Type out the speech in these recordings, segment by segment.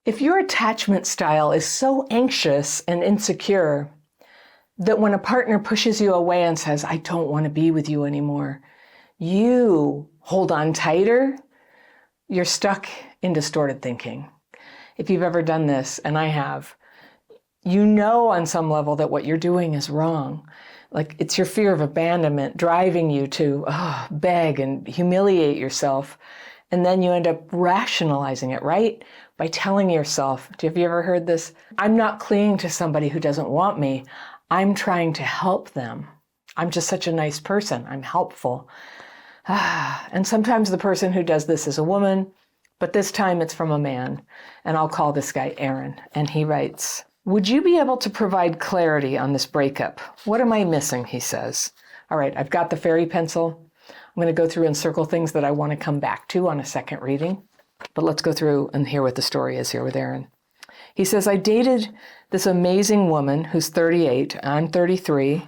If your attachment style is so anxious and insecure that when a partner pushes you away and says, I don't want to be with you anymore, you hold on tighter, you're stuck in distorted thinking. If you've ever done this, and I have, you know on some level that what you're doing is wrong. Like it's your fear of abandonment driving you to beg and humiliate yourself. And then you end up rationalizing it, right? By telling yourself, have you ever heard this? I'm not clinging to somebody who doesn't want me. I'm trying to help them. I'm just such a nice person. I'm helpful. And sometimes the person who does this is a woman, but this time it's from a man. And I'll call this guy Aaron. And he writes, would you be able to provide clarity on this breakup? What am I missing, he says. All right, I've got the fairy pencil. I'm going to go through and circle things that I want to come back to on a second reading. But let's go through and hear what the story is here with Aaron. He says, I dated this amazing woman who's 38, I'm 33,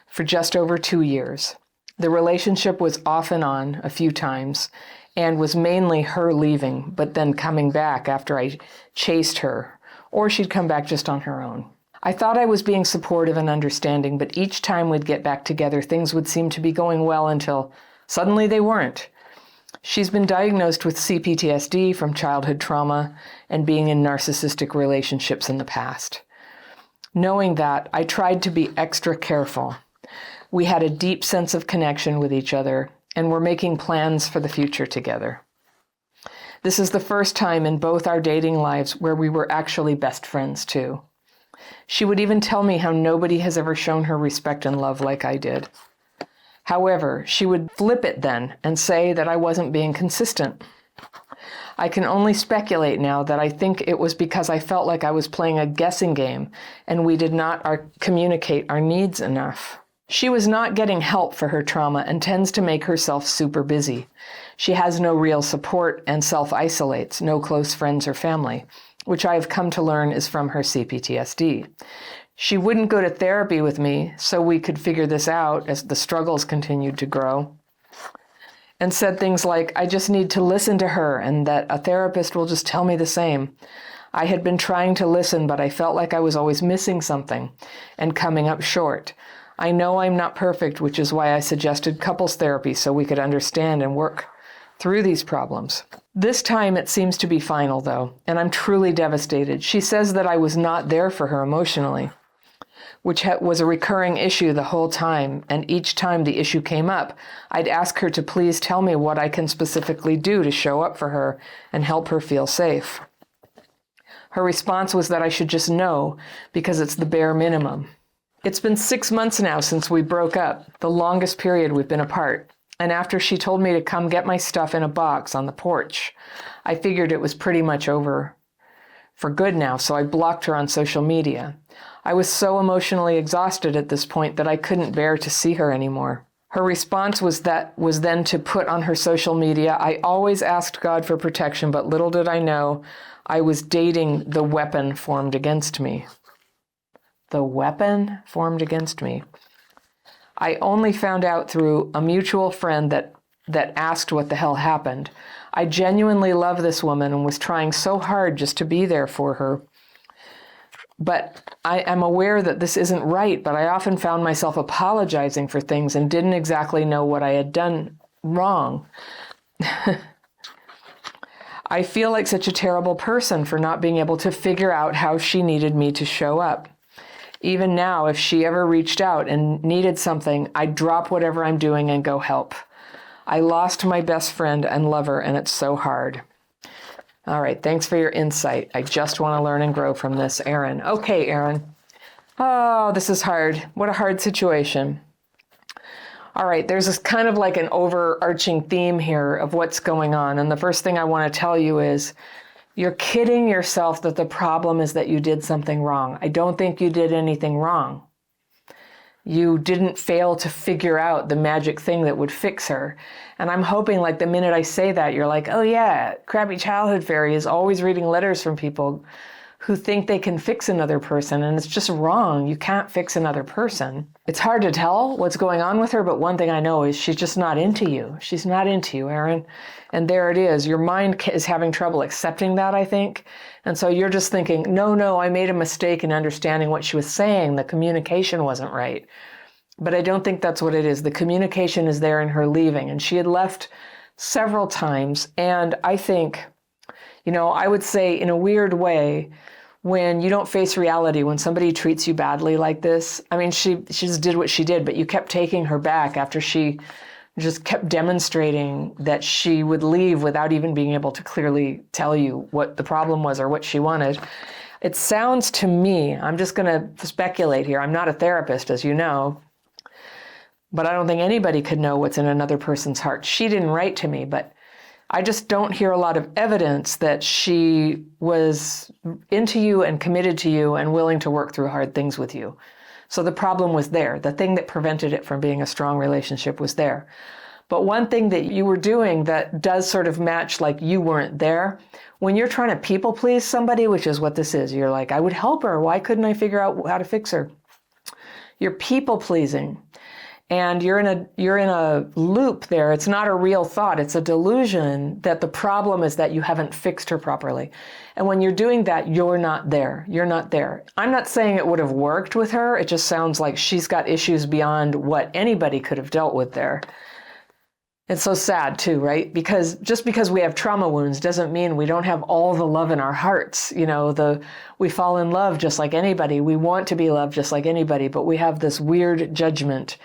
for just over 2 years. The relationship was off and on a few times and was mainly her leaving, but then coming back after I chased her, or she'd come back just on her own. I thought I was being supportive and understanding, but each time we'd get back together, things would seem to be going well until suddenly they weren't. She's been diagnosed with CPTSD from childhood trauma and being in narcissistic relationships in the past. Knowing that, I tried to be extra careful. We had a deep sense of connection with each other, and we're making plans for the future together. This is the first time in both our dating lives where we were actually best friends too. She would even tell me how nobody has ever shown her respect and love like I did. However, she would flip it then and say that I wasn't being consistent. I can only speculate now that I think it was because I felt like I was playing a guessing game and we did not communicate our needs enough. She was not getting help for her trauma and tends to make herself super busy. She has no real support and self-isolates, no close friends or family, which I have come to learn is from her CPTSD. She wouldn't go to therapy with me so we could figure this out as the struggles continued to grow, and said things like, I just need to listen to her and that a therapist will just tell me the same. I had been trying to listen, but I felt like I was always missing something and coming up short. I know I'm not perfect, which is why I suggested couples therapy so we could understand and work through these problems. This time it seems to be final though, and I'm truly devastated. She says that I was not there for her emotionally, which was a recurring issue the whole time, and each time the issue came up, I'd ask her to please tell me what I can specifically do to show up for her and help her feel safe. Her response was that I should just know because it's the bare minimum. It's been 6 months now since we broke up, the longest period we've been apart. And after she told me to come get my stuff in a box on the porch, I figured it was pretty much over for good now, so I blocked her on social media. I was so emotionally exhausted at this point that I couldn't bear to see her anymore. Her response was then to put on her social media, I always asked God for protection, but little did I know I was dating the weapon formed against me. The weapon formed against me. I only found out through a mutual friend that asked what the hell happened. I genuinely love this woman and was trying so hard just to be there for her. But I am aware that this isn't right, but I often found myself apologizing for things and didn't exactly know what I had done wrong. I feel like such a terrible person for not being able to figure out how she needed me to show up. Even now, if she ever reached out and needed something, I'd drop whatever I'm doing and go help. I lost my best friend and lover, and it's so hard. All right, thanks for your insight. I just want to learn and grow from this, Aaron. Okay, Aaron. Oh, this is hard. What a hard situation. All right, there's this kind of like an overarching theme here of what's going on. And the first thing I want to tell you is, you're kidding yourself that the problem is that you did something wrong. I don't think you did anything wrong. You didn't fail to figure out the magic thing that would fix her. And I'm hoping like the minute I say that, you're like, oh yeah, crappy childhood fairy is always reading letters from people who think they can fix another person, and it's just wrong. You can't fix another person. It's hard to tell what's going on with her, but one thing I know is she's just not into you. She's not into you, Aaron. And there it is. Your mind is having trouble accepting that, I think. And so you're just thinking, no, I made a mistake in understanding what she was saying. The communication wasn't right. But I don't think that's what it is. The communication is there in her leaving. And she had left several times. And I think, I would say in a weird way, when you don't face reality, when somebody treats you badly like this, I mean, she just did what she did, but you kept taking her back after she just kept demonstrating that she would leave without even being able to clearly tell you what the problem was or what she wanted. It sounds to me, I'm just going to speculate here. I'm not a therapist, as you know, but I don't think anybody could know what's in another person's heart. She didn't write to me, but I just don't hear a lot of evidence that she was into you and committed to you and willing to work through hard things with you. So the problem was there. The thing that prevented it from being a strong relationship was there. But one thing that you were doing that does sort of match like you weren't there, when you're trying to people please somebody, which is what this is, you're like, I would help her. Why couldn't I figure out how to fix her? You're people pleasing. And you're in a loop there. It's not a real thought. It's a delusion that the problem is that you haven't fixed her properly. And when you're doing that, you're not there. You're not there. I'm not saying it would have worked with her. It just sounds like she's got issues beyond what anybody could have dealt with there. It's so sad too, right? Because just because we have trauma wounds doesn't mean we don't have all the love in our hearts. We fall in love just like anybody. We want to be loved just like anybody, but we have this weird judgment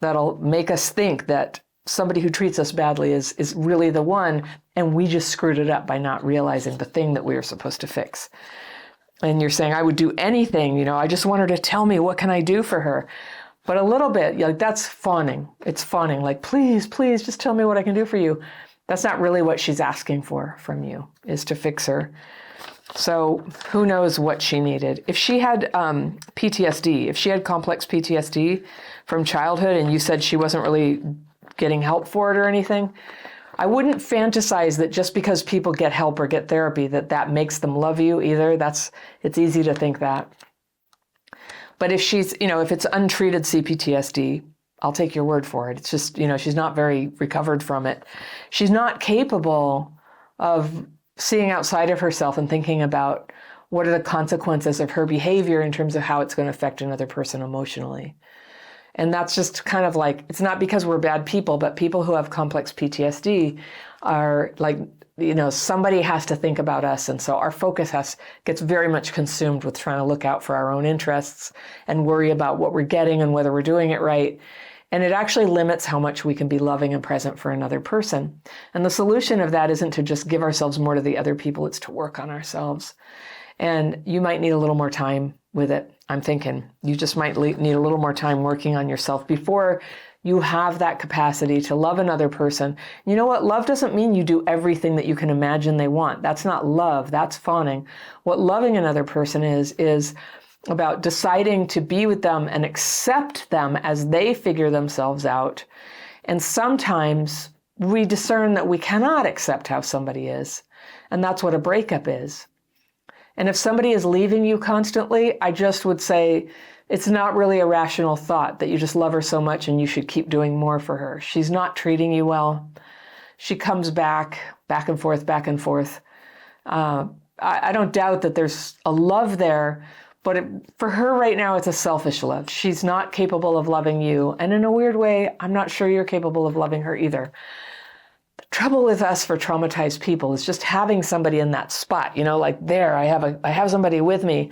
that'll make us think that somebody who treats us badly is really the one, and we just screwed it up by not realizing the thing that we were supposed to fix. And you're saying, I would do anything, I just want her to tell me, what can I do for her? But a little bit, like that's fawning. It's fawning, like, please, just tell me what I can do for you. That's not really what she's asking for from you, is to fix her. So who knows what she needed. If she had PTSD, if she had complex PTSD from childhood and you said she wasn't really getting help for it or anything, I wouldn't fantasize that just because people get help or get therapy that makes them love you either. It's easy to think that. But if if it's untreated CPTSD, I'll take your word for it. It's just, she's not very recovered from it. She's not capable of seeing outside of herself and thinking about what are the consequences of her behavior in terms of how it's going to affect another person emotionally. And that's just kind of like, it's not because we're bad people, but people who have complex PTSD are like, somebody has to think about us. And so our focus gets very much consumed with trying to look out for our own interests and worry about what we're getting and whether we're doing it right. And it actually limits how much we can be loving and present for another person. And the solution of that isn't to just give ourselves more to the other people, it's to work on ourselves. And you might need a little more time with it. I'm thinking you just might need a little more time working on yourself before you have that capacity to love another person. You know what? Love doesn't mean you do everything that you can imagine they want. That's not love. That's fawning. What loving another person is about deciding to be with them and accept them as they figure themselves out. And sometimes we discern that we cannot accept how somebody is. And that's what a breakup is. And if somebody is leaving you constantly, I just would say it's not really a rational thought that you just love her so much and you should keep doing more for her. She's not treating you well. She comes back and forth. I don't doubt that there's a love there, but for her right now, it's a selfish love. She's not capable of loving you. And in a weird way, I'm not sure you're capable of loving her either. The trouble with us for traumatized people is just having somebody in that spot, like there, I have somebody with me.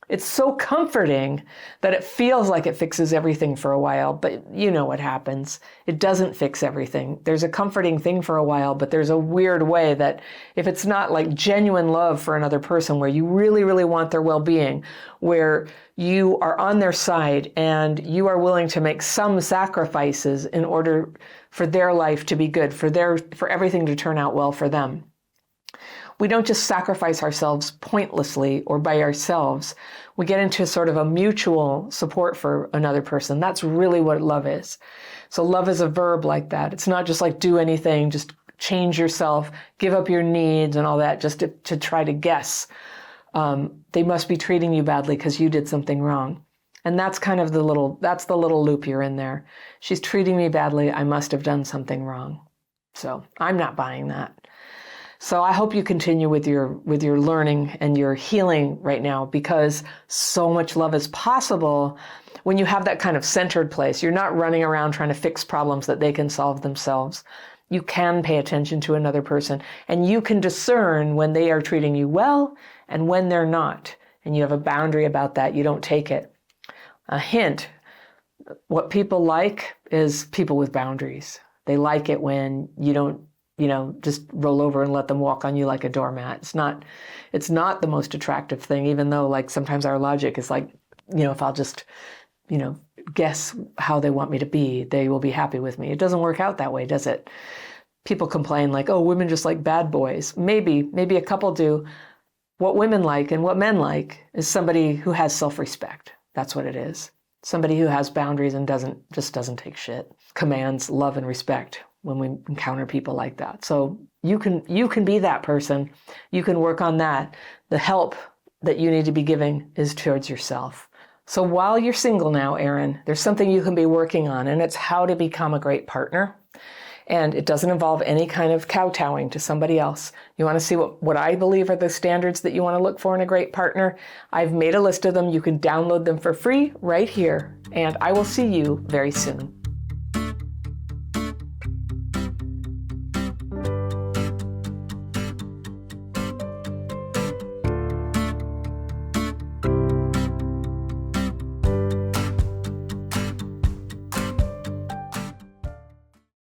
It's so comforting that it feels like it fixes everything for a while, but you know what happens. It doesn't fix everything. There's a comforting thing for a while, but there's a weird way that if it's not like genuine love for another person where you really, really want their well-being, where you are on their side and you are willing to make some sacrifices in order for their life to be good, for everything to turn out well for them. We don't just sacrifice ourselves pointlessly or by ourselves. We get into sort of a mutual support for another person. That's really what love is. So love is a verb like that. It's not just like do anything, just change yourself, give up your needs and all that, just to try to guess They must be treating you badly because you did something wrong. And that's kind of the little loop you're in there. She's treating me badly. I must have done something wrong. So I'm not buying that. So I hope you continue with your learning and your healing right now, because so much love is possible when you have that kind of centered place. You're not running around trying to fix problems that they can solve themselves. You can pay attention to another person, and you can discern when they are treating you well and when they're not. And you have a boundary about that. You don't take it. A hint, what people like is people with boundaries. They like it when you don't, just roll over and let them walk on you like a doormat. It's not the most attractive thing, even though like sometimes our logic is like, if I'll just, guess how they want me to be, they will be happy with me. It doesn't work out that way, does it? People complain like, oh, women just like bad boys. Maybe a couple do. What women like and what men like is somebody who has self-respect. That's what it is. Somebody who has boundaries and doesn't take shit. Commands love and respect when we encounter people like that. So you can be that person. You can work on that. The help that you need to be giving is towards yourself. So while you're single now, Erin, there's something you can be working on, and it's how to become a great partner. And it doesn't involve any kind of kowtowing to somebody else. You want to see what I believe are the standards that you want to look for in a great partner? I've made a list of them. You can download them for free right here. And I will see you very soon.